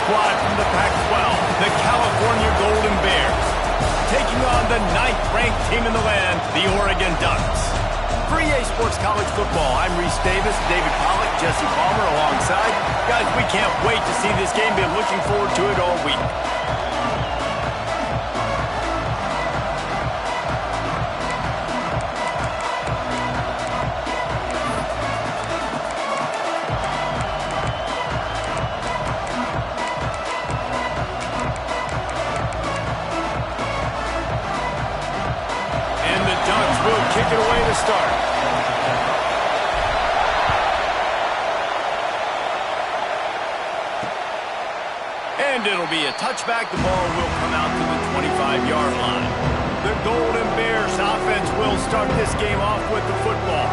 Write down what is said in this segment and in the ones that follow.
squad from the Pac-12, the California Golden Bears, taking on the 9th-ranked team in the land, the Oregon Ducks. For EA Sports College Football, I'm Reese Davis, David Pollack, Jesse Palmer alongside. Guys, we can't wait to see this game. Been looking forward to it all week. Kick it away to start. And it'll be a touchback. The ball will come out to the 25-yard line. The Golden Bears offense will start this game off with the football.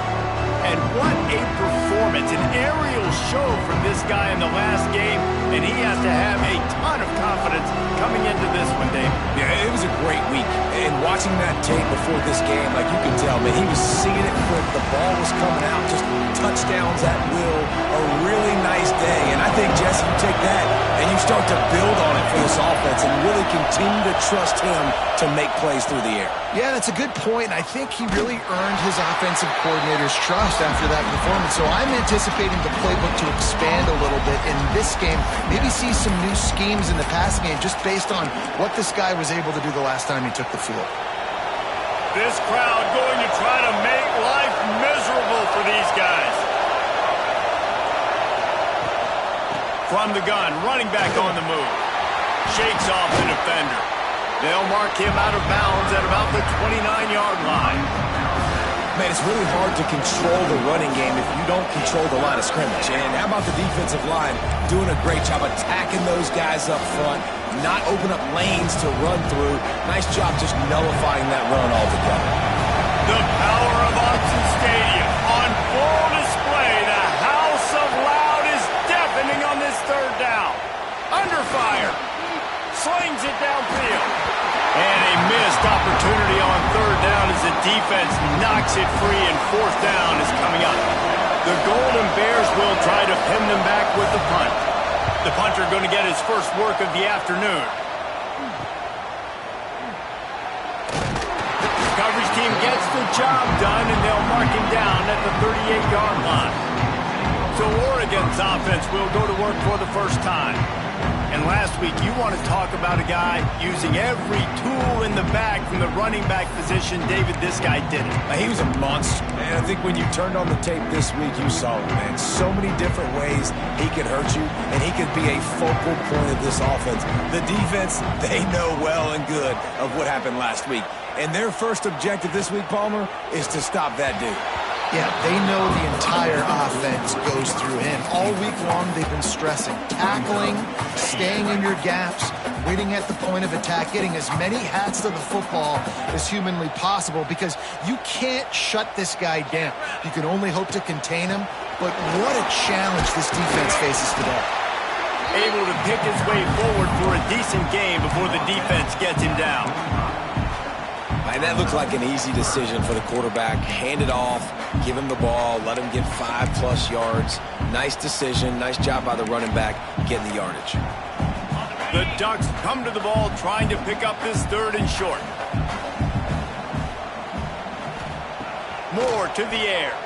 And what a performance, an aerial show from this guy in the last game, and he has to have a ton of confidence coming into this one, Dave. Yeah, it was a great week, and watching that tape before this game, like you can tell, man, he was seeing it quick, the ball was coming out, just touchdowns at will, a really nice day, and I think, Jesse, you take that and you start to build on it for this offense and really continue to trust him to make plays through the air. Yeah, that's a good point. I think he really earned his offensive coordinator's trust after that performance. So I'm anticipating the playbook to expand a little bit in this game. Maybe see some new schemes in the passing game just based on what this guy was able to do the last time he took the field. This crowd going to try to make life miserable for these guys. From the gun, running back on the move. Shakes off the defender. They'll mark him out of bounds at about the 29-yard line. Man, it's really hard to control the running game if you don't control the line of scrimmage. And how about the defensive line doing a great job attacking those guys up front, not open up lanes to run through. Nice job just nullifying that run altogether. The power of Autzen Stadium on full display. The house of loud is deafening on this third down. Under fire. Slings it downfield. And a missed opportunity on third down as the defense knocks it free, and fourth down is coming up. The Golden Bears will try to pin them back with the punt. The punter going to get his first work of the afternoon. The coverage team gets the job done, and they'll mark him down at the 38-yard line. So Oregon's offense will go to work for the first time. And last week, you want to talk about a guy using every tool in the bag from the running back position. David, this guy did it. He was a monster. And I think when you turned on the tape this week, you saw it, man. So many different ways he could hurt you, and he could be a focal point of this offense. The defense, they know well and good of what happened last week. And their first objective this week, Palmer, is to stop that dude. Yeah, they know the entire offense goes through him. All week long, they've been stressing. Tackling, staying in your gaps, waiting at the point of attack, getting as many hats to the football as humanly possible, because you can't shut this guy down. You can only hope to contain him, but what a challenge this defense faces today. Able to pick his way forward for a decent game before the defense gets him down. And that looked like an easy decision for the quarterback. Hand it off, give him the ball, let him get 5+ yards. Nice decision, nice job by the running back getting the yardage. The Ducks come to the ball trying to pick up this third and short. Moore to the air.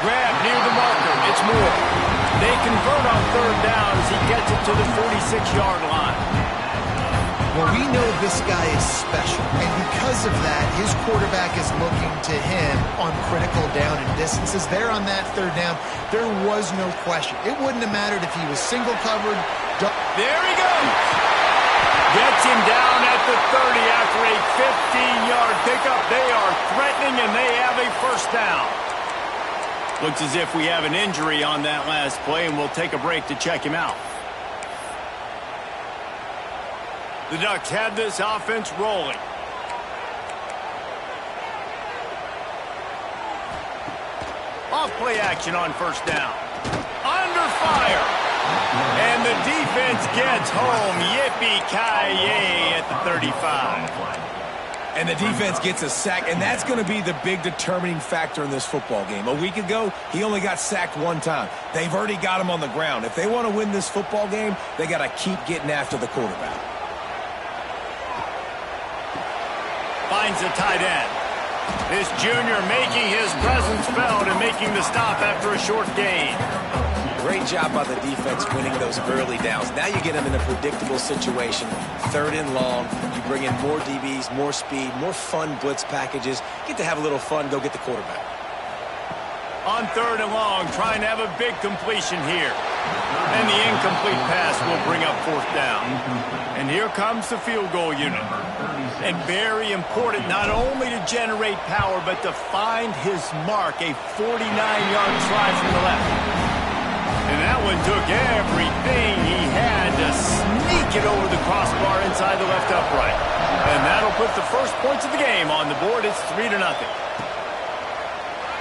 Grab near the marker, it's Moore. They convert on third down as he gets it to the 46-yard line. Well, we know this guy is special, and because of that, his quarterback is looking to him on critical down and distances. There on that third down, there was no question. It wouldn't have mattered if he was single covered. There he goes. Gets him down at the 30 after a 15-yard pickup. They are threatening, and they have a first down. Looks as if we have an injury on that last play, and we'll take a break to check him out. The Ducks have this offense rolling. Off play action on first down. Under fire. And the defense gets home. Yippee-ki-yay at the 35. And the defense gets a sack, and that's going to be the big determining factor in this football game. A week ago, he only got sacked one time. They've already got him on the ground. If they want to win this football game, they got to keep getting after the quarterback. Finds the tight end. This junior making his presence felt and making the stop after a short gain. Great job by the defense winning those early downs. Now you get them in a predictable situation. 3rd and long. You bring in more DBs, more speed, more fun blitz packages. Get to have a little fun. Go get the quarterback. On 3rd and long, trying to have a big completion here. And the incomplete pass will bring up 4th down. And here comes the field goal unit. And very important not only to generate power, but to find his mark, a 49-yard try from the left. And that one took everything he had to sneak it over the crossbar inside the left upright. And that'll put the first points of the game on the board. It's 3-0.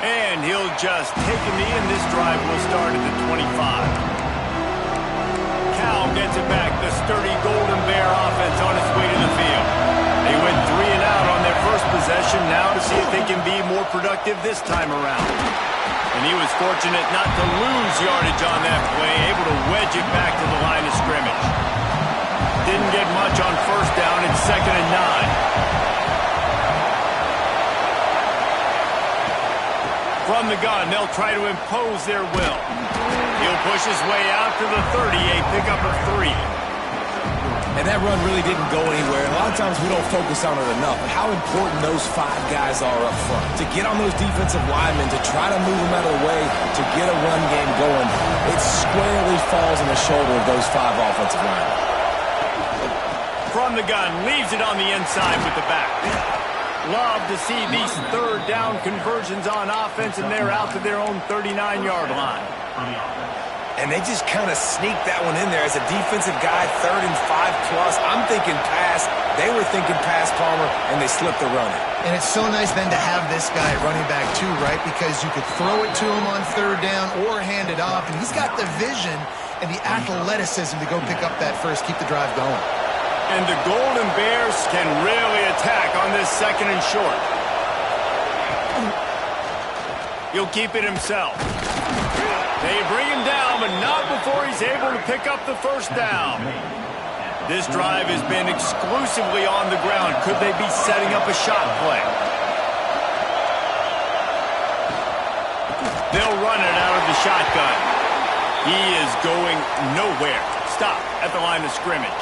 And he'll just take a knee, and this drive will start at the 25. Cal gets it back. The sturdy Golden Bear offense on its way to the field. They went 3 and out on their first possession. Now to see if they can be more productive this time around. And he was fortunate not to lose yardage on that play, able to wedge it back to the line of scrimmage. Didn't get much on 1st down. It's 2nd and 9. From the gun, they'll try to impose their will. He'll push his way out to the 30, a pickup of 3. And that run really didn't go anywhere. A lot of times we don't focus on it enough, but how important those 5 guys are up front. To get on those defensive linemen, to try to move them out of the way, to get a run game going, it squarely falls on the shoulder of those 5 offensive linemen. From the gun, leaves it on the inside with the back. Love to see these 3rd down conversions on offense, and they're out to their own 39-yard line. And they just kind of sneaked that one in there. As a defensive guy, 3rd and 5+. I'm thinking pass. They were thinking pass, Palmer, and they slipped the run in. And it's so nice then to have this guy running back too, right? Because you could throw it to him on 3rd down or hand it off. And he's got the vision and the athleticism to go pick up that first, keep the drive going. And the Golden Bears can really attack on this 2nd and short. He'll keep it himself. They bring him down, but not before he's able to pick up the 1st down. This drive has been exclusively on the ground. Could they be setting up a shot play? They'll run it out of the shotgun. He is going nowhere. Stop at the line of scrimmage.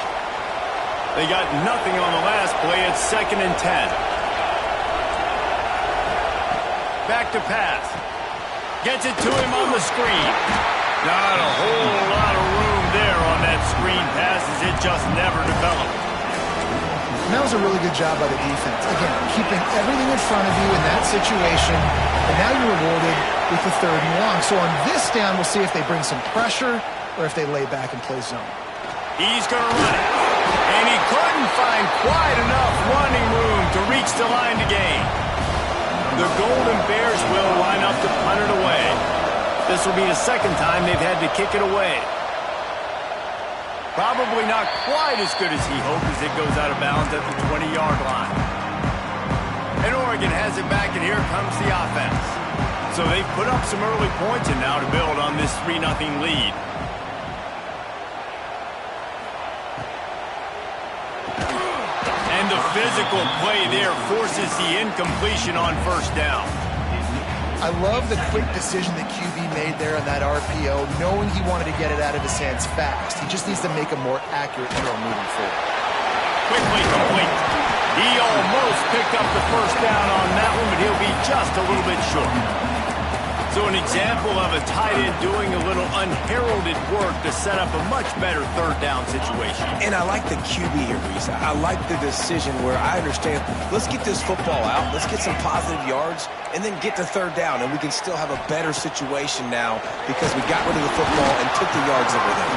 They got nothing on the last play. It's 2nd and 10. Back to pass. Gets it to him on the screen. Not a whole lot of room there on that screen pass, as it just never developed. And that was a really good job by the defense. Again, keeping everything in front of you in that situation, and now you're rewarded with the 3rd and long. So on this down, we'll see if they bring some pressure or if they lay back and play zone. He's going to run it. And he couldn't find quite enough running room to reach the line to gain. The Golden Bears will line up to punt it away. This will be the 2nd time they've had to kick it away. Probably not quite as good as he hoped as it goes out of bounds at the 20-yard line. And Oregon has it back, and here comes the offense. So they've put up some early points, and now to build on this 3-0 lead. And the physical play there forces the incompletion on 1st down. I love the quick decision that QB made there on that RPO, knowing he wanted to get it out of his hands fast. He just needs to make a more accurate throw moving forward. Quickly complete. He almost picked up the 1st down on that one, but he'll be just a little bit short. So an example of a tight end doing a little unheralded work to set up a much better 3rd down situation. And I like the QB here, Reese. I like the decision where I understand, let's get this football out, let's get some positive yards, and then get to 3rd down, and we can still have a better situation now because we got rid of the football and took the yards that were there.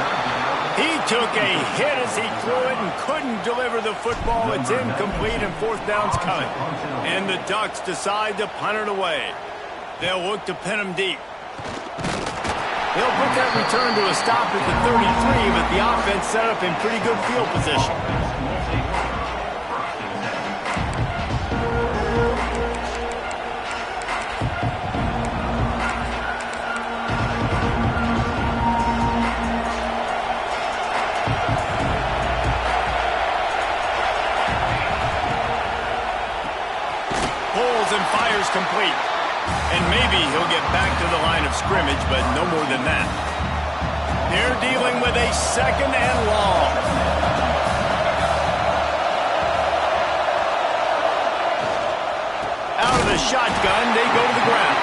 He took a hit as he threw it and couldn't deliver the football. It's incomplete, and 4th down's coming. And the Ducks decide to punt it away. They'll look to pin him deep. They'll put that return to a stop at the 33, but the offense set up in pretty good field position. complete. And maybe he'll get back to the line of scrimmage, but no more than that. They're dealing with a 2nd and long. Out of the shotgun, they go to the ground.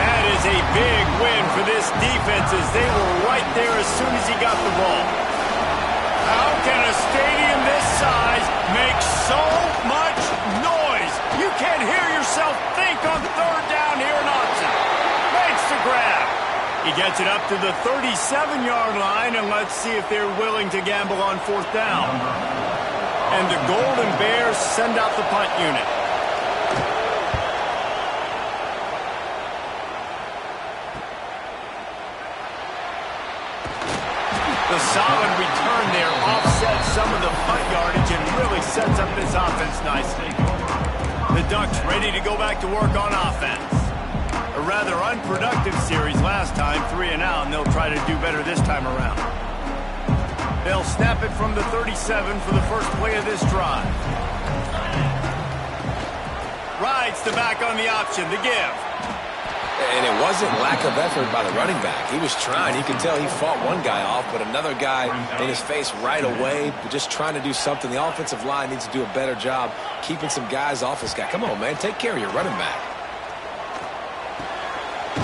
That is a big win for this defense as they were right there as soon as he got the ball. How can a stadium this size make so much noise? You can't hear yourself think on 3rd down here in Austin. Makes the grab. He gets it up to the 37-yard line, and let's see if they're willing to gamble on 4th down. And the Golden Bears send out the punt unit. The solid return there offsets some of the punt yardage and really sets up this offense nicely. The Ducks ready to go back to work on offense. A rather unproductive series last time, 3 and out, and they'll try to do better this time around. They'll snap it from the 37 for the first play of this drive. Rides the back on the option, the give. And it wasn't lack of effort by the running back. He was trying. You could tell he fought one guy off, but another guy in his face right away, just trying to do something. The offensive line needs to do a better job keeping some guys off this guy. Come on, man. Take care of your running back.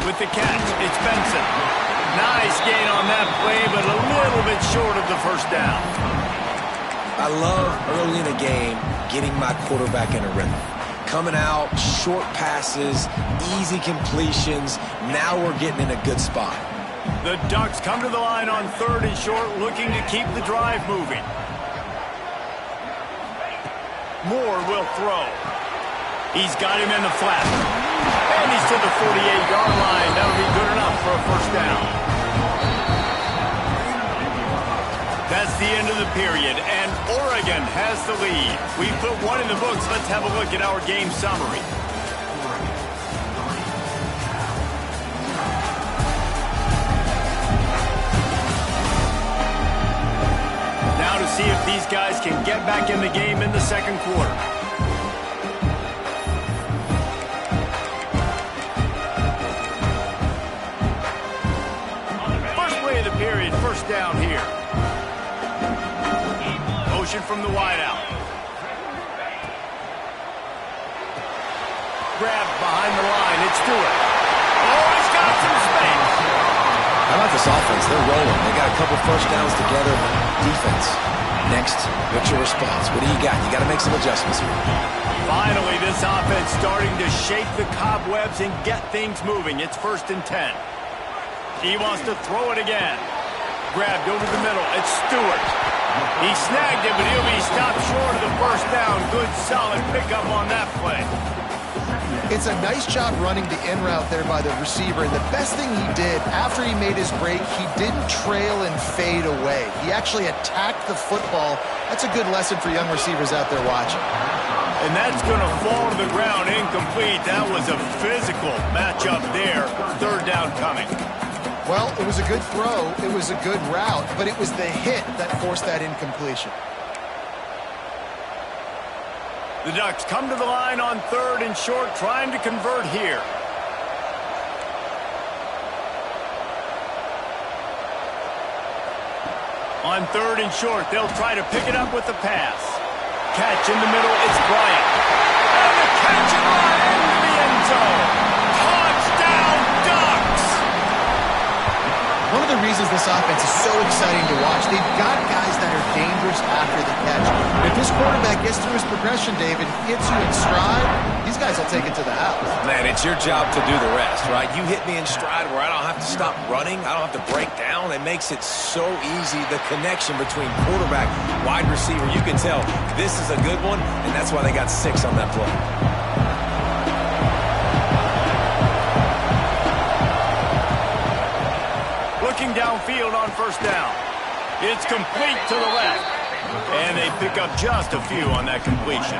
With the catch, it's Benson. Nice gain on that play, but a little bit short of the 1st down. I love early in a game getting my quarterback in a rhythm. Coming out, short passes, easy completions. Now we're getting in a good spot. The Ducks come to the line on 3rd and short, looking to keep the drive moving. Moore will throw. He's got him in the flat. And he's to the 48-yard line. That'll be good enough for a 1st down. That's the end of the period, and Oregon has the lead. We put 1 in the books. Let's have a look at our game summary. Now to see if these guys can get back in the game in the 2nd quarter. First play of the period, 1st down here. From the wideout. Grab behind the line. It's Stewart. Oh, he's got some space. How about this offense? They're rolling. They got a couple 1st downs together. Defense. Next, what's your response? What do you got? You got to make some adjustments here. Finally, this offense starting to shake the cobwebs and get things moving. It's 1st and 10. He wants to throw it again. Grabbed over the middle. It's Stewart. He snagged it, but he'll be stopped short of the 1st down. Good, solid pickup on that play. It's a nice job running the in route there by the receiver. And the best thing he did after he made his break, he didn't trail and fade away. He actually attacked the football. That's a good lesson for young receivers out there watching. And that's going to fall to the ground incomplete. That was a physical matchup there. 3rd down coming. Well, it was a good throw, it was a good route, but it was the hit that forced that incompletion. The Ducks come to the line on 3rd and short, trying to convert here. On 3rd and short, they'll try to pick it up with the pass. Catch in the middle, it's Bryant. And the catch and run into the end zone. Touchdown, Ducks! One of the reasons this offense is so exciting to watch, they've got guys that are dangerous after the catch. If this quarterback gets through his progression, David, gets you in stride, these guys will take it to the house. Man, it's your job to do the rest, right? You hit me in stride where I don't have to stop running. I don't have to break down. It makes it so easy, the connection between quarterback, wide receiver. You can tell this is a good one, and that's why they got 6 on that play. Looking downfield on 1st down. It's complete to the left. And they pick up just a few on that completion.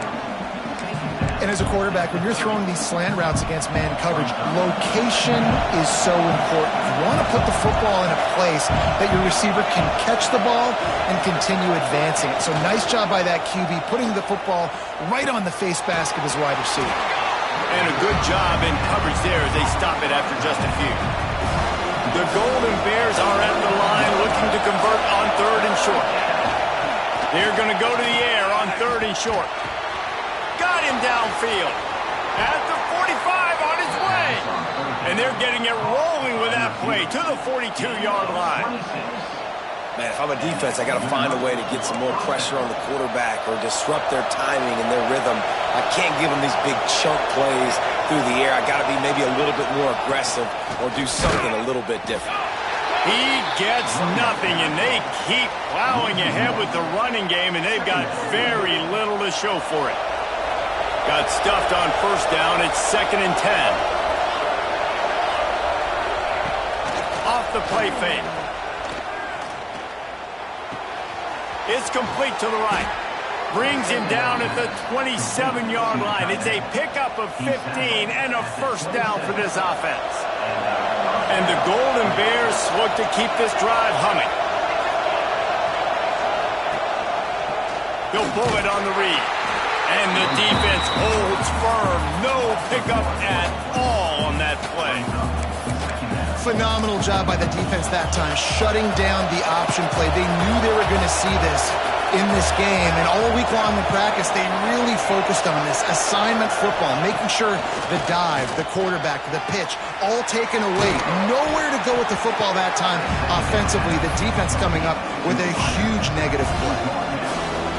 And as a quarterback, when you're throwing these slant routes against man coverage, location is so important. You want to put the football in a place that your receiver can catch the ball and continue advancing it. So nice job by that QB, putting the football right on the face mask of his wide receiver. And a good job in coverage there as they stop it after just a few. The Golden Bears are at the line looking to convert on 3rd and short. They're going to go to the air on 3rd and short. Got him downfield. At the 45 on his way. And they're getting it rolling with that play to the 42-yard line. Man, if I'm a defense, I got to find a way to get some more pressure on the quarterback or disrupt their timing and their rhythm. I can't give them these big chunk plays through the air. I got to be maybe a little bit more aggressive or do something a little bit different. He gets nothing, and they keep plowing ahead with the running game, and they've got very little to show for it. Got stuffed on 1st down. It's 2nd and 10. Off the play fake. It's complete to the right. Brings him down at the 27-yard line. It's a pickup of 15 and a 1st down for this offense. And the Golden Bears look to keep this drive humming. He'll pull it on the read. And the defense holds firm. No pickup at all on that play. Phenomenal job by the defense that time, shutting down the option play. They knew they were going to see this in this game, and all week long in practice, they really focused on this assignment football, making sure the dive, the quarterback, the pitch, all taken away. Nowhere to go with the football that time offensively. The defense coming up with a huge negative play.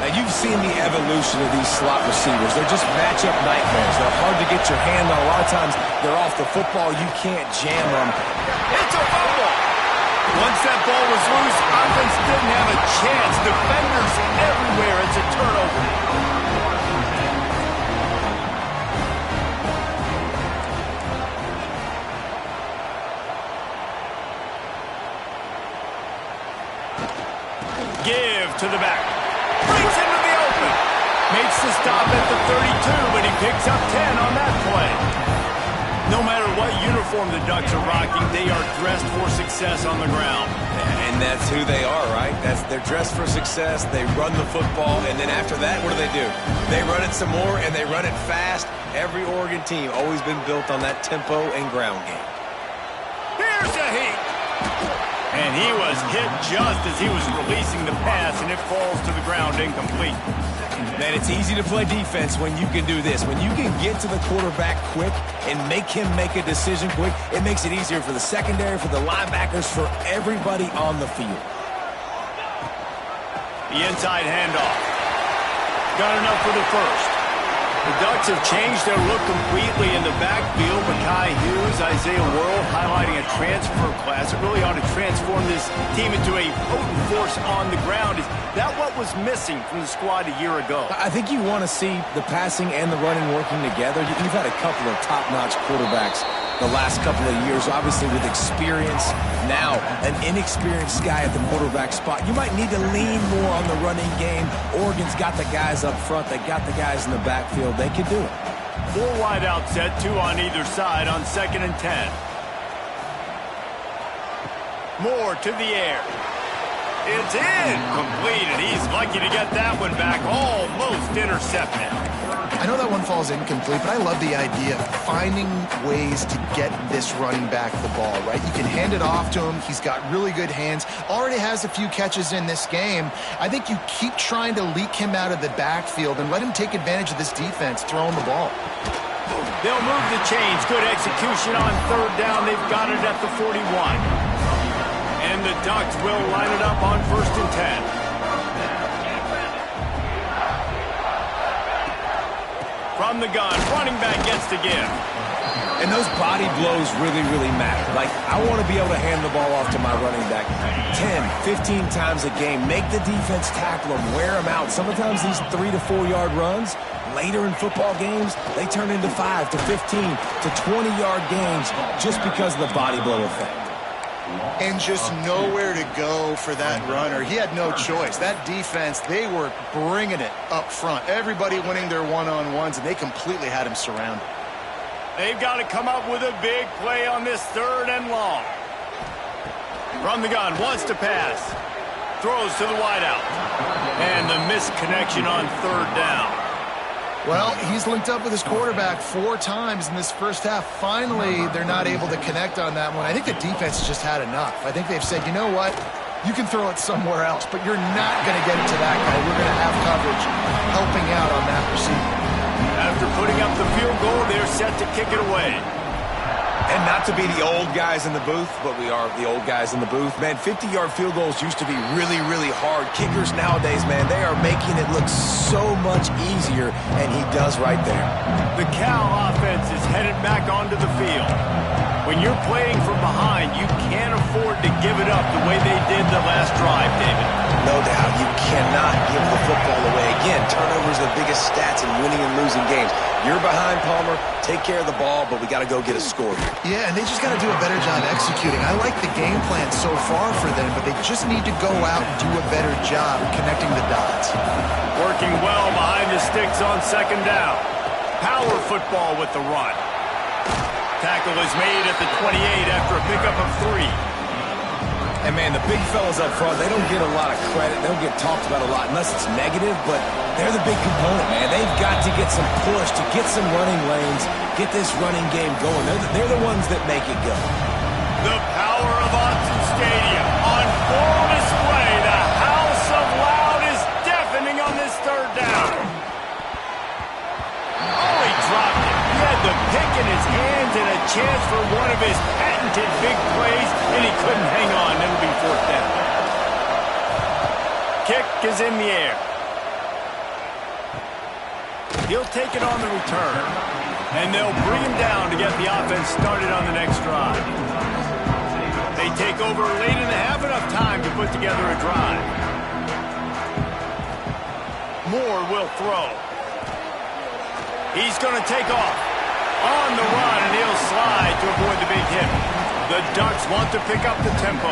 Now, you've seen the evolution of these slot receivers. They're just matchup nightmares. They're hard to get your hand on. A lot of times, they're off the football. You can't jam them. It's a fumble. Once that ball was loose, offense didn't have a chance. Defenders everywhere. It's a turnover. Give to the back. Brings into the open. Makes the stop at the 32, but he picks up 10 on that play. No matter what uniform the Ducks are rocking, they are dressed for success on the ground. And that's who they are, right? They're dressed for success. They run the football, and then after that, what do? They run it some more, and they run it fast. Every Oregon team always been built on that tempo and ground game. Here's a heat. And he was hit just as he was releasing the pass, and it falls to the ground incomplete. Man, it's easy to play defense when you can do this. When you can get to the quarterback quick and make him make a decision quick, it makes it easier for the secondary, for the linebackers, for everybody on the field. The inside handoff. Got enough for the 1st. The Ducks have changed their look completely in the backfield. Makai Hughes, Isaiah Worrell highlighting a transfer class. It really ought to transform this team into a potent force on the ground. Is that what was missing from the squad a year ago? I think you want to see the passing and the running working together. You've had a couple of top-notch quarterbacks the last couple of years, obviously with experience. Now, an inexperienced guy at the quarterback spot. You might need to lean more on the running game. Oregon's got the guys up front. They got the guys in the backfield. They can do it. 4 wide out set, 2 on either side on 2nd and 10. Moore to the air. It's incomplete, and he's lucky to get that one back. Almost intercepted. I know that one falls incomplete, but I love the idea of finding ways to get this running back the ball, right? You can hand it off to him. He's got really good hands. Already has a few catches in this game. I think you keep trying to leak him out of the backfield and let him take advantage of this defense throwing the ball. They'll move the chains. Good execution on 3rd down. They've got it at the 41. And the Ducks will line it up on 1st and 10. From the gun, running back gets to give. And those body blows really, really matter. Like, I want to be able to hand the ball off to my running back 10, 15 times a game. Make the defense tackle them, wear them out. Sometimes these 3 to 4 yard runs, later in football games, they turn into 5 to 15 to 20-yard games just because of the body blow effect. And just nowhere to go for that runner. He had no choice. That defense, they were bringing it up front. Everybody winning their one-on-ones, and they completely had him surrounded. They've got to come up with a big play on this 3rd and long. From the gun, wants to pass. Throws to the wideout. And the missed connection on 3rd down. Well, he's linked up with his quarterback 4 times in this first half. Finally, they're not able to connect on that one. I think the defense has just had enough. I think they've said, you know what? You can throw it somewhere else, but you're not going to get it to that guy. We're going to have coverage helping out on that receiver. After putting up the field goal, they're set to kick it away. And not to be the old guys in the booth, but we are the old guys in the booth. Man, 50-yard field goals used to be really, really hard. Kickers nowadays, man, they are making it look so much easier, and he does right there. The Cal offense is headed back onto the field. When you're playing from behind, you can't afford to give it up the way they did the last drive, David. No doubt. You cannot give the football away. Again, turnovers are the biggest stats in winning and losing games. You're behind, Palmer. Take care of the ball, but we got to go get a score here. Yeah, and they just got to do a better job executing. I like the game plan so far for them, but they just need to go out and do a better job connecting the dots. Working well behind the sticks on second down. Power football with the run. Tackle is made at the 28 after a pickup of 3. And, man, the big fellas up front, they don't get a lot of credit. They don't get talked about a lot unless it's negative, but they're the big component, man. They've got to get some push, to get some running lanes, get this running game going. They're the ones that make it go. The power of Autzen Stadium on full display. The house of loud is deafening on this third down. Oh, he dropped it. He had the pick in his hands and a chance for one of his patented big plays, and he couldn't hang on. It'll be fourth down. Kick is in the air. He'll take it on the return, and they'll bring him down to get the offense started on the next drive. They take over late in the half, enough time to put together a drive. Moore will throw. He's going to take off. On the run, and he'll slide to avoid the big hit. The Ducks want to pick up the tempo.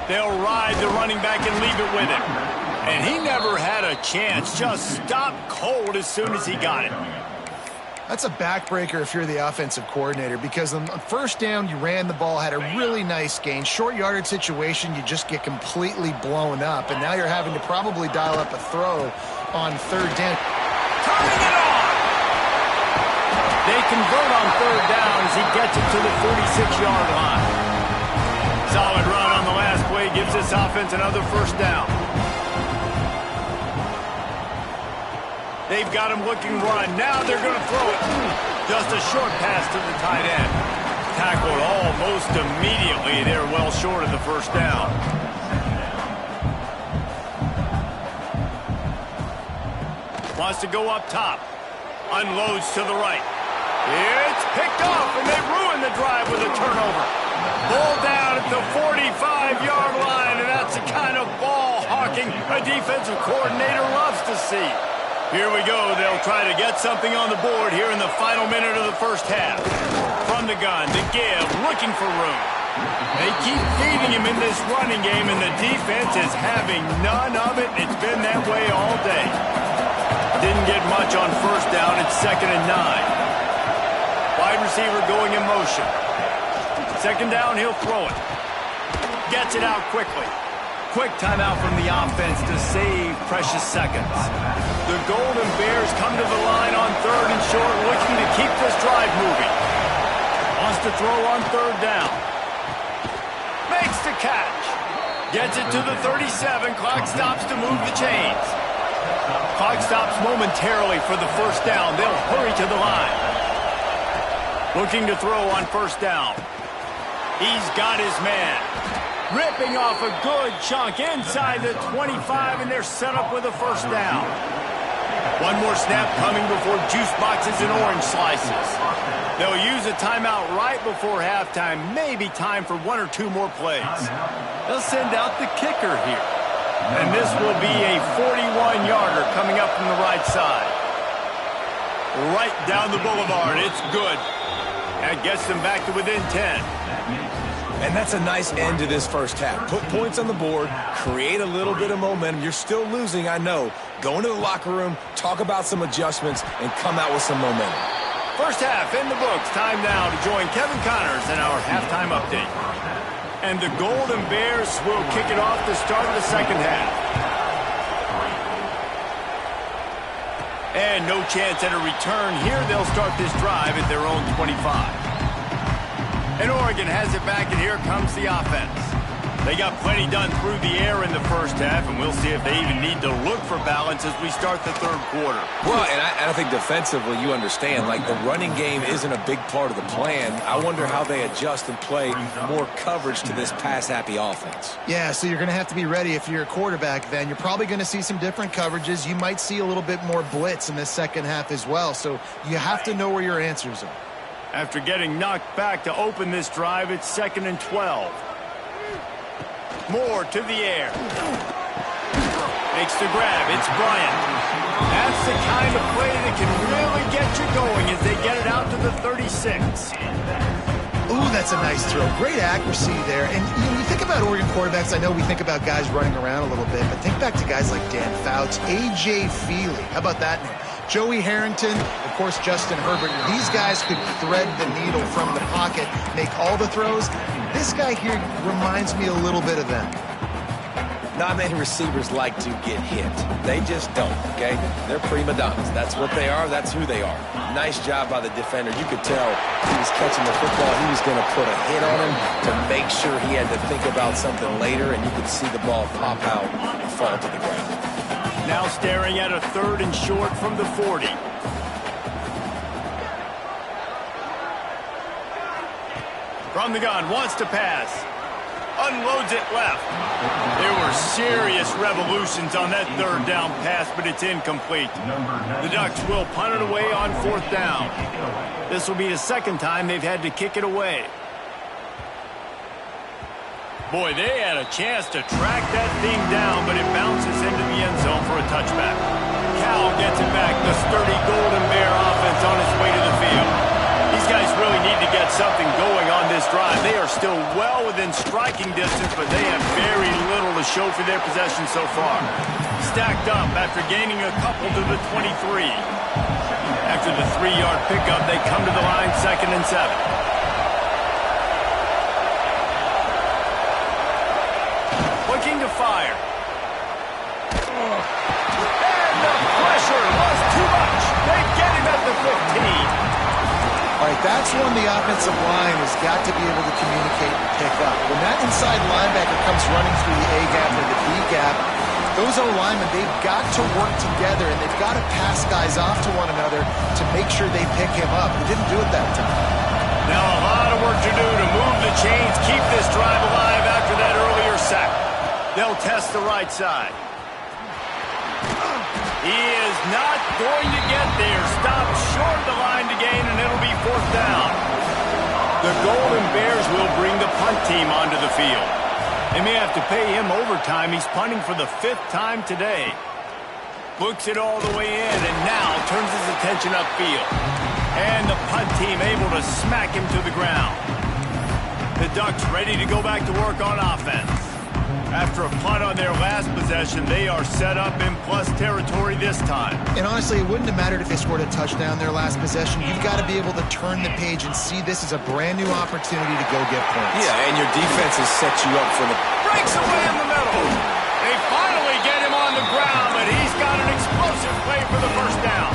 They'll ride the running back and leave it with him. And he never had a chance. Just stopped cold as soon as he got it. That's a backbreaker if you're the offensive coordinator, because on first down, you ran the ball, had a really nice gain. Short yardage situation, you just get completely blown up, and now you're having to probably dial up a throw on third down. Turning it on! They convert on third down as he gets it to the 46-yard line. Solid run on the last play gives this offense another first down. They've got him looking run. Now they're going to throw it. Just a short pass to the tight end. Tackled almost immediately. They're well short of the first down. Wants to go up top. Unloads to the right. It's picked off, and they ruin the drive with a turnover. Ball down at the 45-yard line, and that's the kind of ball hawking a defensive coordinator loves to see. Here we go. They'll try to get something on the board here in the final minute of the first half. From the gun, the give, looking for room. They keep feeding him in this running game, and the defense is having none of it. It's been that way all day. Didn't get much on first down. It's 2nd and 9. Wide receiver going in motion. Second down, he'll throw it. Gets it out quickly. Quick timeout from the offense to save precious seconds. The Golden Bears come to the line on third and short, looking to keep this drive moving. Wants to throw on third down. Makes the catch. Gets it to the 37. Clock stops to move the chains. Clock stops momentarily for the first down. They'll hurry to the line. Looking to throw on first down. He's got his man. Ripping off a good chunk inside the 25, and they're set up with a first down. One more snap coming before juice boxes and orange slices. They'll use a timeout right before halftime. Maybe time for 1 or 2 more plays. They'll send out the kicker here. And this will be a 41-yarder coming up from the right side. Right down the boulevard. It's good. That gets them back to within 10. And that's a nice end to this first half. Put points on the board, create a little bit of momentum. You're still losing, I know. Go into the locker room, talk about some adjustments, and come out with some momentum. First half in the books. Time now to join Kevin Connors in our halftime update. And the Golden Bears will kick it off to start the second half. And no chance at a return here. They'll start this drive at their own 25. And Oregon has it back, and here comes the offense. They got plenty done through the air in the first half, and we'll see if they even need to look for balance as we start the third quarter. Well, and I think defensively, you understand, like the running game isn't a big part of the plan. I wonder how they adjust and play more coverage to this pass-happy offense. Yeah, so you're going to have to be ready if you're a quarterback then. You're probably going to see some different coverages. You might see a little bit more blitz in the second half as well, so you have to know where your answers are. After getting knocked back to open this drive, it's 2nd and 12. Moore to the air. Makes the grab. It's Bryant. That's the kind of play that can really get you going as they get it out to the 36. Ooh, that's a nice throw. Great accuracy there. And you think about Oregon quarterbacks, I know we think about guys running around a little bit, but think back to guys like Dan Fouts, A.J. Feely. How about that name? Joey Harrington, of course, Justin Herbert. These guys could thread the needle from the pocket, make all the throws. This guy here reminds me a little bit of them. Not many receivers like to get hit. They just don't, okay? They're prima donnas. That's what they are. That's who they are. Nice job by the defender. You could tell he was catching the football. He was going to put a hit on him to make sure he had to think about something later, and you could see the ball pop out and fall to the ground. Now staring at a 3rd and short from the 40. From the gun, wants to pass. Unloads it left. There were serious revolutions on that 3rd down pass, but it's incomplete. The Ducks will punt it away on 4th down. This will be the 2nd time they've had to kick it away. Boy, they had a chance to track that thing down, but it bounces into the end zone for a touchback. Cal gets it back. The sturdy Golden Bear offense on its way to the field. These guys really need to get something going on this drive. They are still well within striking distance, but they have very little to show for their possession so far. Stacked up after gaining a couple to the 23. After the 3-yard pickup, they come to the line 2nd and 7. Looking to fire. And the pressure was too much. They get him at the 15. All right, that's when the offensive line has got to be able to communicate and pick up. When that inside linebacker comes running through the A-gap or the B-gap, those O-linemen, they've got to work together, and they've got to pass guys off to one another to make sure they pick him up. They didn't do it that time. Now a lot of work to do to move the chains, keep this drive alive after that earlier sack. They'll test the right side. He is not going to get there. Stopped short of the line to gain, and it'll be 4th down. The Golden Bears will bring the punt team onto the field. They may have to pay him overtime. He's punting for the 5th time today. Looks it all the way in, and now turns his attention upfield. And the punt team able to smack him to the ground. The Ducks ready to go back to work on offense. After a punt on their last possession, they are set up in plus territory this time. And honestly, it wouldn't have mattered if they scored a touchdown their last possession. You've got to be able to turn the page and see this as a brand new opportunity to go get points. Yeah, and your defense has set you up for the... Breaks away in the middle. They finally get him on the ground, but he's got an explosive play for the 1st down.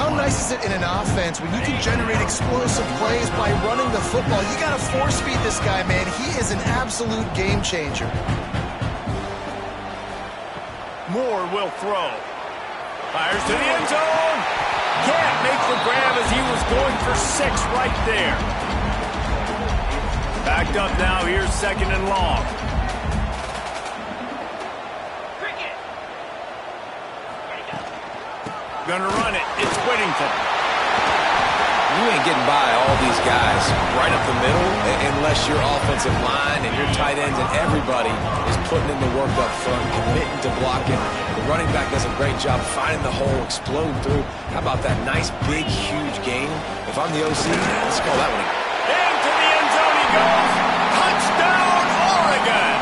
How nice is it in an offense when you can generate explosive plays by running the football? You got to force feed this guy, man. He is an absolute game changer. Moore will throw. Fires to the end zone. Can't make the grab as he was going for 6 right there. Backed up now. Here's 2nd and long. Gonna run it. It's Whittington. You ain't getting by all these guys right up the middle unless your offensive line and your tight ends and everybody is putting in the work up front, committing to blocking. The running back does a great job finding the hole, exploding through. How about that nice, big, huge game? If I'm the OC, let's call that one. Into the end zone he goes. Touchdown, Oregon!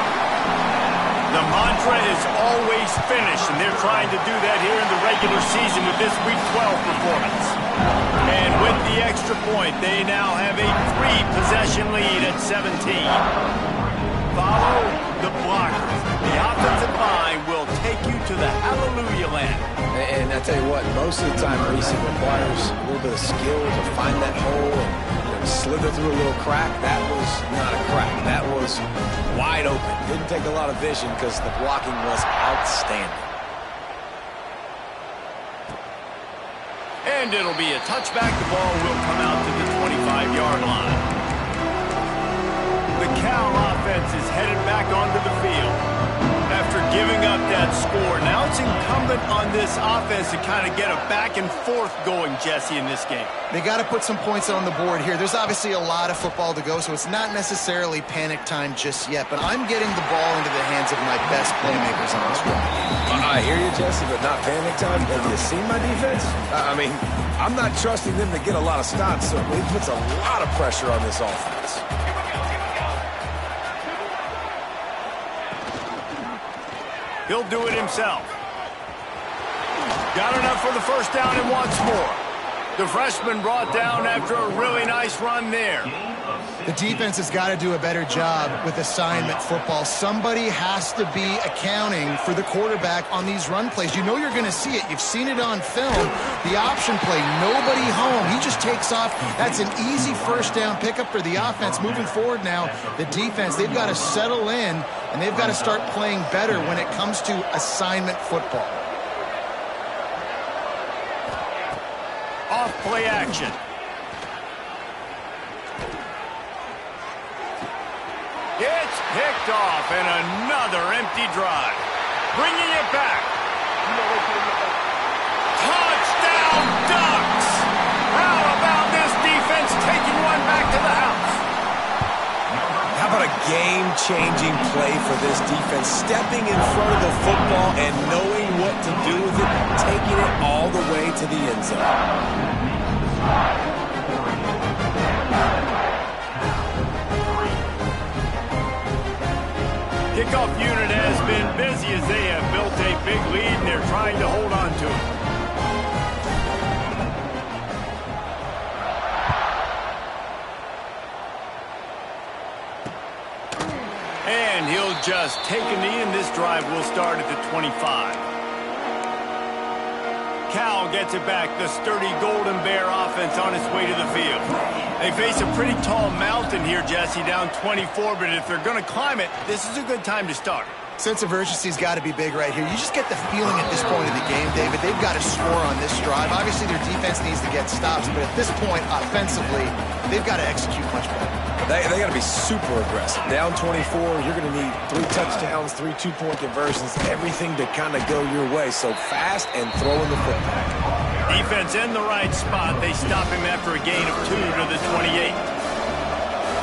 The mantra is always finish, and they're trying to do that here in the regular season with this Week 12 performance. And with the extra point, they now have a 3-possession lead at 17. Follow the blockers. The offensive line will take you to the hallelujah land. And I tell you what, most of the time, Reese, it requires a little bit of skill to find that hole and slither through a little crack. That was not a crack. That was wide open. Didn't take a lot of vision because the blocking was outstanding. And it'll be a touchback. The ball will come out to the 25-yard line. The Cal offense is headed back onto the field. After giving up that score, now it's incumbent on this offense to kind of get a back and forth going, Jesse, in this game. They got to put some points on the board here. There's obviously a lot of football to go, so it's not necessarily panic time just yet, but I'm getting the ball into the hands of my best playmakers on this drive. I hear you, Jesse, but not panic time. Have you seen my defense? I mean, I'm not trusting them to get a lot of stops, so it puts a lot of pressure on this offense. He'll do it himself. Got enough for the first down and wants more. The freshman brought down after a really nice run there. The defense has got to do a better job with assignment football. Somebody has to be accounting for the quarterback on these run plays. You know you're going to see it. You've seen it on film. The option play, nobody home. He just takes off. That's an easy first down pickup for the offense. Moving forward now, the defense, they've got to settle in, and they've got to start playing better when it comes to assignment football. Off play action. It's picked off, and another empty drive. Bringing it back. Touchdown Ducks! How about this defense taking one back to the house? How about a game-changing play for this defense? Stepping in front of the football and knowing what to do with it, taking it all the way to the end zone. Kickoff unit has been busy as they have built a big lead, and they're trying to hold on to it. And he'll just take a knee, and this drive will start at the 25. Cal gets it back. The sturdy Golden Bear offense on its way to the field. They face a pretty tall mountain here, Jesse, down 24, but if they're going to climb it, this is a good time to start. Sense of urgency's got to be big right here. You just get the feeling at this point of the game, David, they've got to score on this drive. Obviously, their defense needs to get stops, but at this point, offensively, they've got to execute much better. They got to be super aggressive. Down 24, you're going to need 3 touchdowns, 3 two-point conversions, everything to kind of go your way. So fast and throwing the football. Defense in the right spot. They stop him after a gain of 2 to the 28.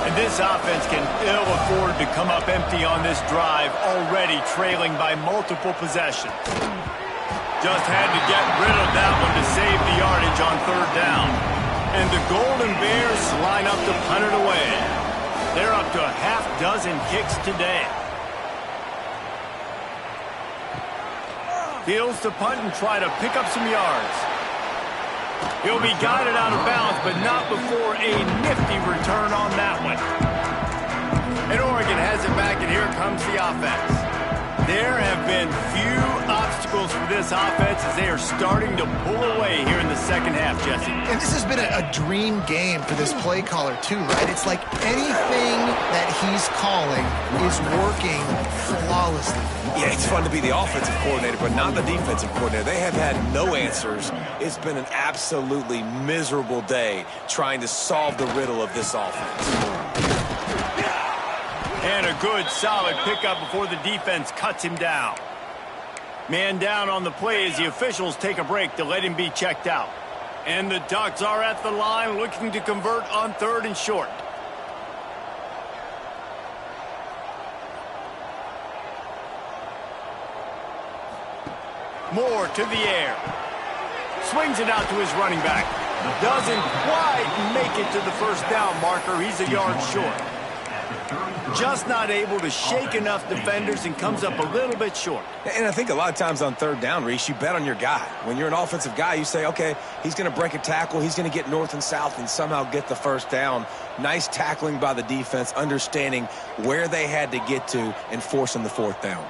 And this offense can ill afford to come up empty on this drive, already trailing by multiple possessions. Just had to get rid of that one to save the yardage on third down. And the Golden Bears line up to punt it away. They're up to a half-dozen kicks today. Fields to punt and try to pick up some yards. He'll be guided out of bounds, but not before a nifty return on that one. And Oregon has it back, and here comes the offense. There have been few obstacles for this offense as they are starting to pull away here in the second half, Jesse. And this has been a dream game for this play caller, too, right? It's like anything that he's calling is working flawlessly. Yeah, it's fun to be the offensive coordinator, but not the defensive coordinator. They have had no answers. It's been an absolutely miserable day trying to solve the riddle of this offense. And a good, solid pickup before the defense cuts him down. Man down on the play as the officials take a break to let him be checked out. And the Ducks are at the line looking to convert on 3rd and short. Moore to the air. Swings it out to his running back. Doesn't quite make it to the first down marker. He's a yard short. Just not able to shake enough defenders and comes up a little bit short. And I think a lot of times on 3rd down, Reese, you bet on your guy. When you're an offensive guy, you say, okay, he's going to break a tackle, he's going to get north and south and somehow get the first down. Nice tackling by the defense, understanding where they had to get to and forcing the 4th down.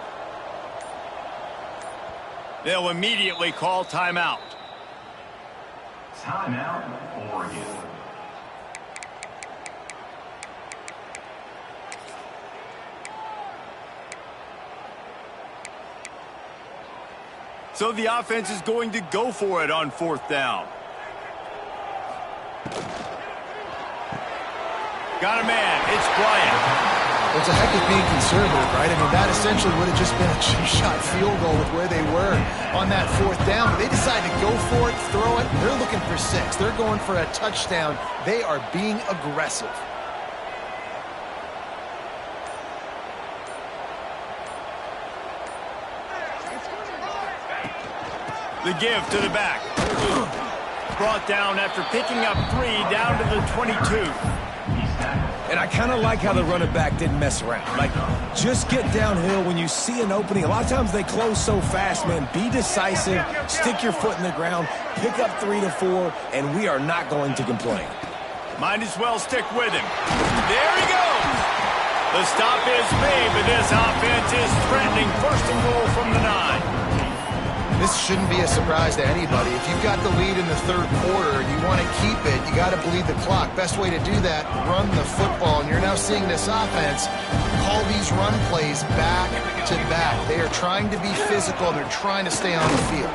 They'll immediately call timeout. Timeout, Oregon. So the offense is going to go for it on 4th down. Got a man. It's Bryant. Well, it's a heck of being conservative, right? I mean, that essentially would have just been a cheap-shot field goal with where they were on that 4th down. But they decided to go for it, throw it. They're looking for 6. They're going for a touchdown. They are being aggressive. The give to the back. Brought down after picking up 3 down to the 22. And I kind of like how the running back didn't mess around. Like, just get downhill when you see an opening. A lot of times they close so fast, man. Be decisive, stick your foot in the ground, pick up 3 to 4, and we are not going to complain. Might as well stick with him. There he goes. The stop is made, but this offense is threatening. 1st and goal from the 9. This shouldn't be a surprise to anybody. If you've got the lead in the 3rd quarter and you want to keep it, you got to bleed the clock. Best way to do that, run the football. And you're now seeing this offense call these run plays back to back. They are trying to be physical, and they're trying to stay on the field.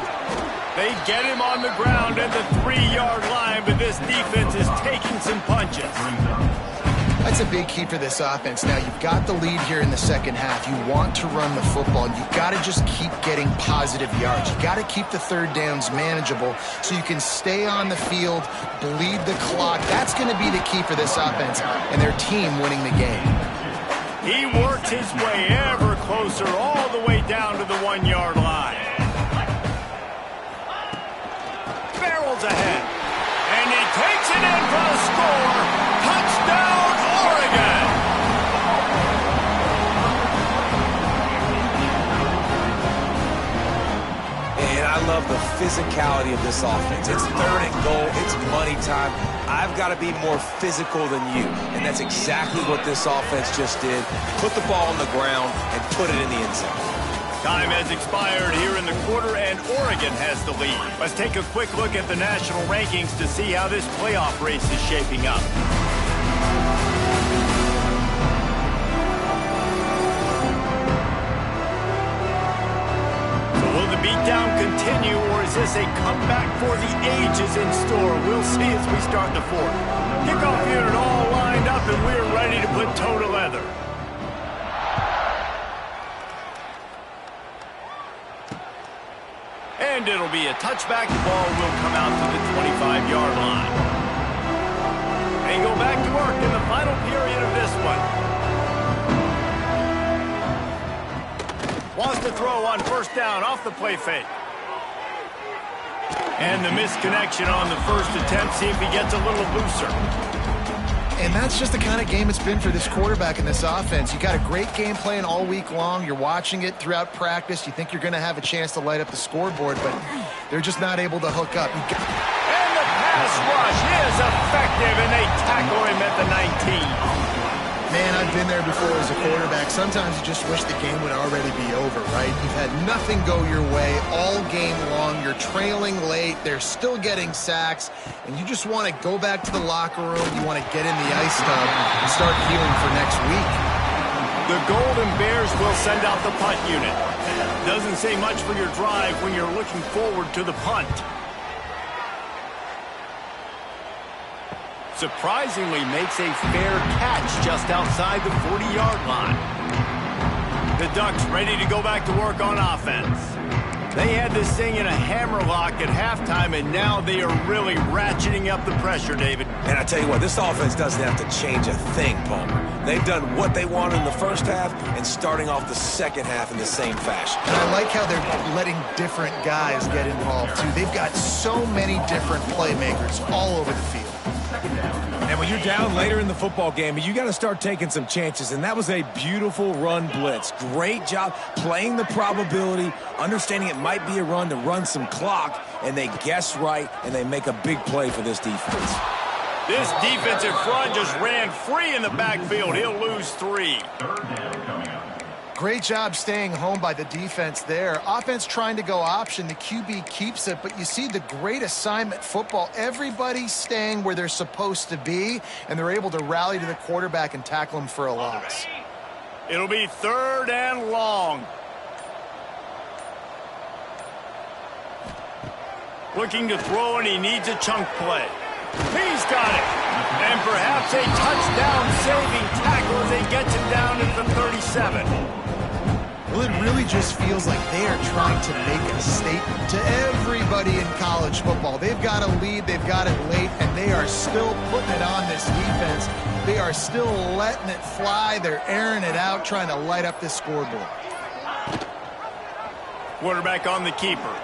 They get him on the ground at the 3-yard line, but this defense is taking some punches. That's a big key for this offense. Now, you've got the lead here in the 2nd half. You want to run the football, and you've got to just keep getting positive yards. You've got to keep the 3rd downs manageable so you can stay on the field, bleed the clock. That's going to be the key for this offense and their team winning the game. He works his way ever closer all the way down to the 1-yard line. Barrels ahead, and he takes it in for the score. Touchdown! I love the physicality of this offense. It's 3rd and goal. It's money time. I've got to be more physical than you. And that's exactly what this offense just did. Put the ball on the ground and put it in the end zone. Time has expired here in the quarter, and Oregon has the lead. Let's take a quick look at the national rankings to see how this playoff race is shaping up. Beatdown continue, or is this a comeback for the ages in store? We'll see as we start the 4th. Kickoff unit all lined up, and we're ready to put toe to leather. And it'll be a touchback. The ball will come out to the 25-yard line. And go back to work in the final period of this one. Wants to throw on 1st down off the play fake. And the misconnection on the 1st attempt. See if he gets a little looser. And that's just the kind of game it's been for this quarterback in this offense. You got a great game plan all week long. You're watching it throughout practice. You think you're going to have a chance to light up the scoreboard, but they're just not able to hook up. And the pass rush is effective, and they tackle him at the 19. Man, I've been there before as a quarterback. Sometimes you just wish the game would already be over, right? You've had nothing go your way all game long. You're trailing late. They're still getting sacks. And you just want to go back to the locker room. You want to get in the ice tub and start healing for next week. The Golden Bears will send out the punt unit. Doesn't say much for your drive when you're looking forward to the punt. Surprisingly makes a fair catch just outside the 40-yard line. The Ducks ready to go back to work on offense. They had this thing in a hammerlock at halftime, and now they are really ratcheting up the pressure, David. And I tell you what, this offense doesn't have to change a thing, Palmer. They've done what they wanted in the 1st half and starting off the 2nd half in the same fashion. And I like how they're letting different guys get involved, too. They've got so many different playmakers all over the field. And when you're down later in the football game, you got to start taking some chances. And that was a beautiful run blitz. Great job playing the probability, understanding it might be a run to run some clock, and they guess right, and they make a big play for this defense. This defensive front just ran free in the backfield. He'll lose 3. Great job staying home by the defense there. Offense trying to go option. The QB keeps it, but you see the great assignment football. Everybody's staying where they're supposed to be, and they're able to rally to the quarterback and tackle him for a loss. It'll be 3rd and long. Looking to throw, and he needs a chunk play. He's got it. And perhaps a touchdown-saving tackle as he gets him down at the 37. Well, it really just feels like they are trying to make a statement to everybody in college football. They've got a lead, they've got it late, and they are still putting it on this defense. They are still letting it fly. They're airing it out, trying to light up this scoreboard. Quarterback on the keeper.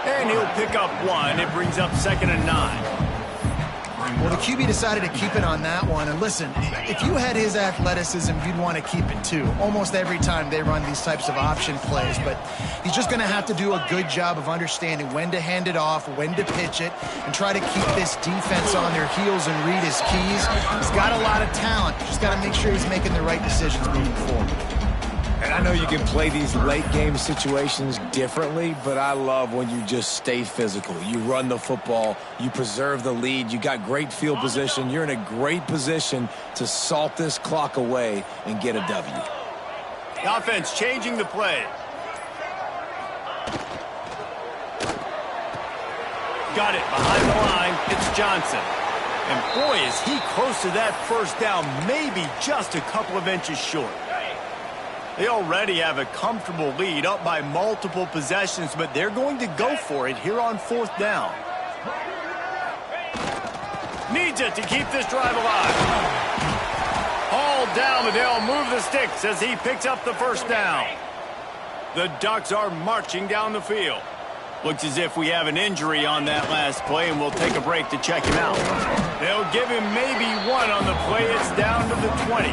And he'll pick up 1. It brings up 2nd and 9. Well, the QB decided to keep it on that one. And listen, if you had his athleticism, you'd want to keep it too. Almost every time they run these types of option plays. But he's just going to have to do a good job of understanding when to hand it off, when to pitch it, and try to keep this defense on their heels and read his keys. He's got a lot of talent. Just got to make sure he's making the right decisions moving forward. And I know you can play these late-game situations differently, but I love when you just stay physical. You run the football, you preserve the lead, you got great field position. You're in a great position to salt this clock away and get a W. The offense changing the play. Got it behind the line. It's Johnson. And boy, is he close to that 1st down, maybe just a couple of inches short. They already have a comfortable lead, up by multiple possessions, but they're going to go for it here on 4th down. Needs it to keep this drive alive. All down, but they'll move the sticks as he picks up the 1st down. The Ducks are marching down the field. Looks as if we have an injury on that last play, and we'll take a break to check him out. They'll give him maybe 1 on the play. It's down to the 20.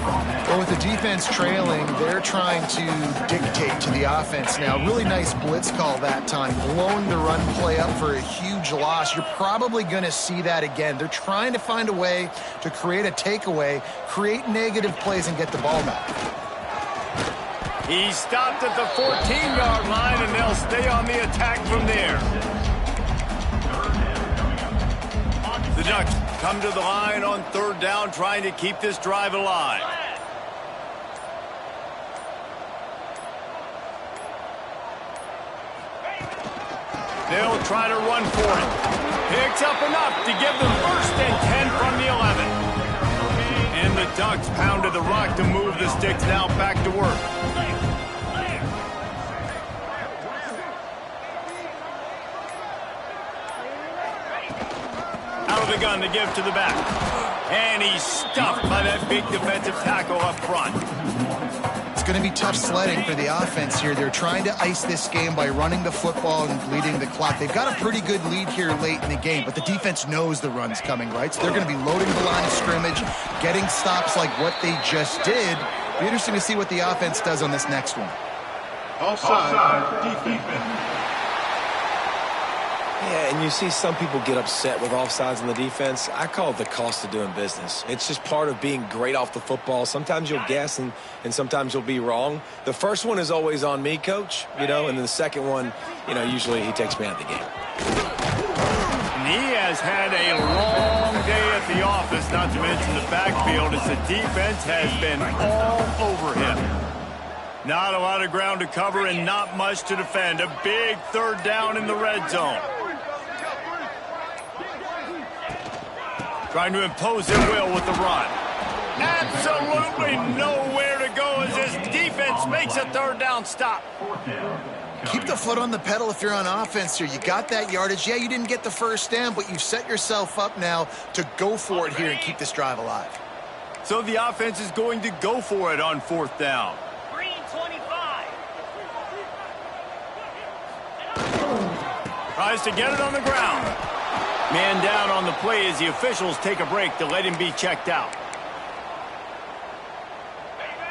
Well, with the defense trailing, they're trying to dictate to the offense now. Really nice blitz call that time, blowing the run play up for a huge loss. You're probably going to see that again. They're trying to find a way to create a takeaway, create negative plays, and get the ball back. He stopped at the 14-yard line, and they'll stay on the attack from there. The Ducks come to the line on 3rd down, trying to keep this drive alive. They'll try to run for it. Picks up enough to give them 1st and 10 from the 11. And the Ducks pounded the rock to move the sticks now back to work. Out of the gun to give to the back. And he's stuffed by that big defensive tackle up front. It's going to be tough sledding for the offense here. They're trying to ice this game by running the football and bleeding the clock. They've got a pretty good lead here late in the game, but the defense knows the run's coming, right? So they're going to be loading the line of scrimmage, getting stops like what they just did. Be interesting to see what the offense does on this next one. Offside, defense. Yeah, and you see some people get upset with offsides on the defense. I call it the cost of doing business. It's just part of being great off the football. Sometimes you'll guess and sometimes you'll be wrong. The first one is always on me, Coach, and then the second one, usually he takes me out of the game. And he has had a long day at the office, not to mention the backfield, as the defense has been all over him. Not a lot of ground to cover and not much to defend. A big 3rd down in the red zone. Trying to impose their will with the run. Absolutely nowhere to go as this defense makes a 3rd down stop. Keep the foot on the pedal if you're on offense here. You got that yardage. Yeah, you didn't get the 1st down, but you've set yourself up now to go for it here and keep this drive alive. So the offense is going to go for it on 4th down. Green 25. Tries to get it on the ground. Man down on the play as the officials take a break to let him be checked out.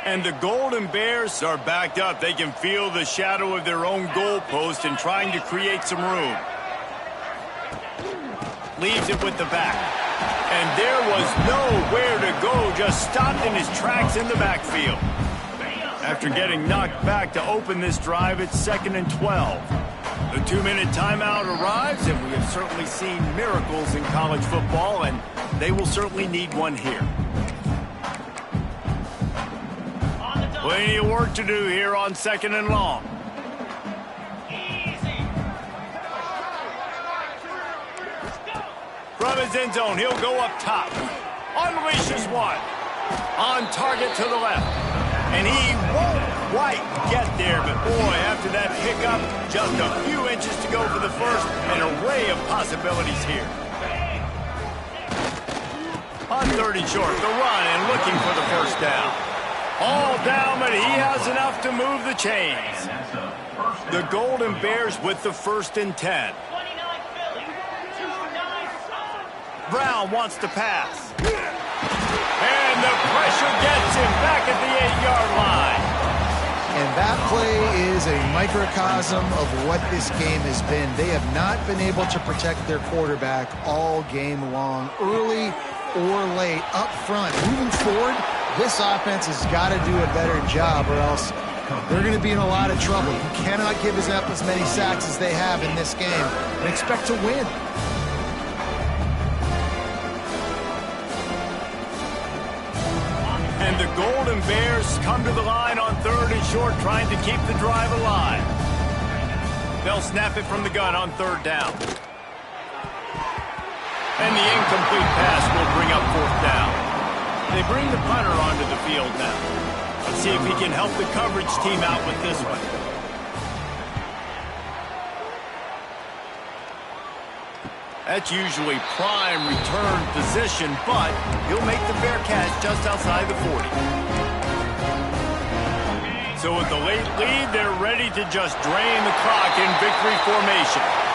And the Golden Bears are backed up. They can feel the shadow of their own goalpost and trying to create some room. Leaves it with the back. And there was nowhere to go, just stopped in his tracks in the backfield. After getting knocked back to open this drive, it's 2nd and 12. The 2-minute timeout arrives, and we have certainly seen miracles in college football, and they will certainly need one here. Plenty of work to do here on 2nd and long. From his end zone, he'll go up top. Unleashes one. On target to the left. And he won't quite get there, but boy, after that pickup, just a few inches to go for the first. An array of possibilities here. On 3rd and short, the run and looking for the first down. All down, but he has enough to move the chains. The Golden Bears with the 1st and 10. Brown wants to pass. And the pressure gets him back at the 8-yard line. And that play is a microcosm of what this game has been. They have not been able to protect their quarterback all game long, early or late, up front. Moving forward, this offense has got to do a better job, or else they're going to be in a lot of trouble. You cannot give up as many sacks as they have in this game and expect to win. And the Golden Bears come to the line on 3rd and short, trying to keep the drive alive. They'll snap it from the gun on 3rd down. And the incomplete pass will bring up 4th down. They bring the punter onto the field now. Let's see if he can help the coverage team out with this one. That's usually prime return position, but he'll make the fair catch just outside the 40. So with the late lead, they're ready to just drain the clock in victory formation.